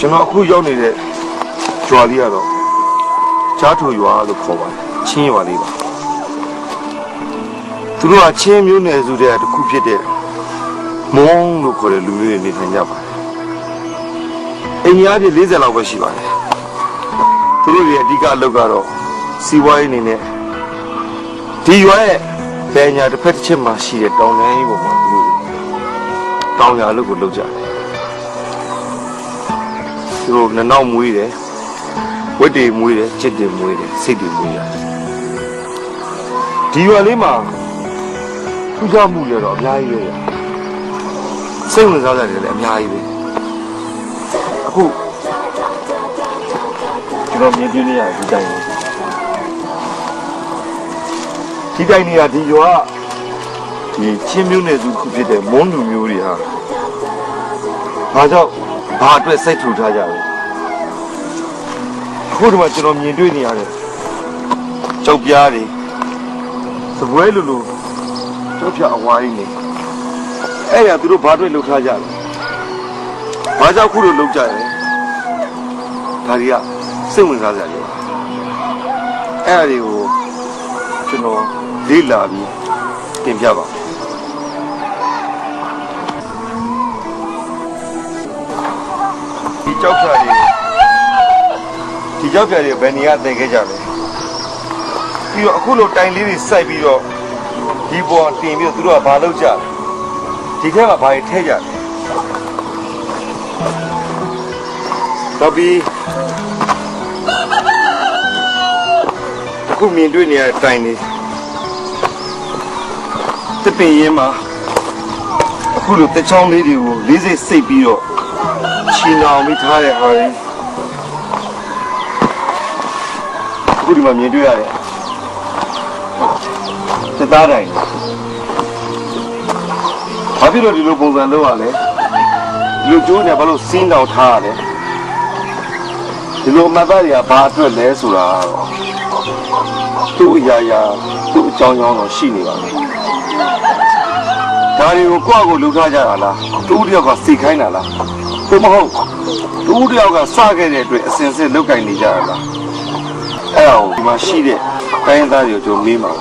ကျွန်တော်အခုရောက်နေတဲ့ကြွာလေးကတော့ကြားထူရွာလို့ခေါ်ပါတယ်ချင်းရွာလေးပါသူတို့ကချင်းမျိုးနယ်စုတဲ့တစ်ခုဖြစ်တဲ့မုံလို့ခေါ်တဲ့လူမျိုးတွေနေထိုင်ကြပါတယ်အင်အားကြီး40လောက်ပဲရှိပါတယ်သူတို့ရဲ့အဓိကအလုပ်ကတော့စီးပွားရေးအနေနဲ့ဒီရွာရဲ့ဘယ်ညာတစ်ဖက်တစ်ချက်မှာရှိတဲ့တောင်တန်းကြီးပေါ်မှာသူတို့တောင်ယာလုပ်ကိုလုပ်ကြတယ်သူတို့နှောက်မွေးတယ်ဝက်တွေမွေးတယ်ချစ်တွေမွေးတယ်စိတ်တွေမွေးရတယ်ဒီရွာလေးမှာထူးခြားမှုတွေတော့အများကြီးပဲစိတ်ဝင်စားကြတယ်လည်းအများကြီးပဲအခုကျွန်တော်မြင်ပြနေရဒီတိုင်းနေရဒီရွာဒီချင်းမျိုးနယ်စုခုဖြစ်တဲ့မွန်းလူမျိုးတွေဟာဘာကြောင့်ဘာအတွက်စိတ်ထူထားကြလဲအခုဒီမှာကျွန်တော်မြင်တွေ့နေရတယ်ကြောက်ပြားတွေစပွဲလူကြောက်ပြအဝိုင်းနေအဲ့ဒါသူတို့ဘာအတွက်လှုပ်ထားကြလဲဘာကြောင့်ခုလိုလှုပ်ကြလဲဒါတွေကစိတ်ဝင်စားကြတယ်အဲ့ဒါတွေကိုကျွန်တော်လေ့လာပြီးတင်ပြပါဒီကြောက်ပြားတွေဘယ်နေရာတည်ခဲ့ကြလဲပြီးတော့အခုလိုတိုင်လေးတွေစိုက်ပြီးတော့ဒီပေါ်တင်ပြီးတော့သူတို့ကဘာလုပ်ကြလဲဒီထဲမှာဘာတွေထည့်ကြလဲတော့ပြီးအခုမြင်တွေ့နေရတဲ့တိုင်လေးတပင်ရင်းမှာအခုလိုတချောင်းလေးတွေကိုလေးစိတ်စိတ်ပြီးတော့ချီနှောင်ပြီးထားတဲ့ဟာလေးအခုဒီမှာမြင်တွေ့ရတယ်သစ်သားတိုင်ဘာဖြစ်လို့ဒီလိုပုံစံလုပ်ရလဲဒီလိုကျိုးနေဘာလို့စီးနှောင်ထားရလဲဒီလိုအမှတ်သားတွေကဘာအတွက်လဲဆိုတာတော့သူ့အရာသူ့အကြောင်းတော့ရှိနေပါမယ်ဒါတွေကိုကိုယ့်အကိုလှုပ်ထားကြတာလားတူတယောက်ကစိတ်ခိုင်းတာလားသို့မဟုတ်တူတယောက်ကစခဲ့တဲ့အတွက်အစင်စစ်လုတ်ကင်နေကြတာလားအဲ့ဒါကိုဒီမှာရှိတဲ့တိုင်းသားတွေကိုကျွန်တော်မေးမှာ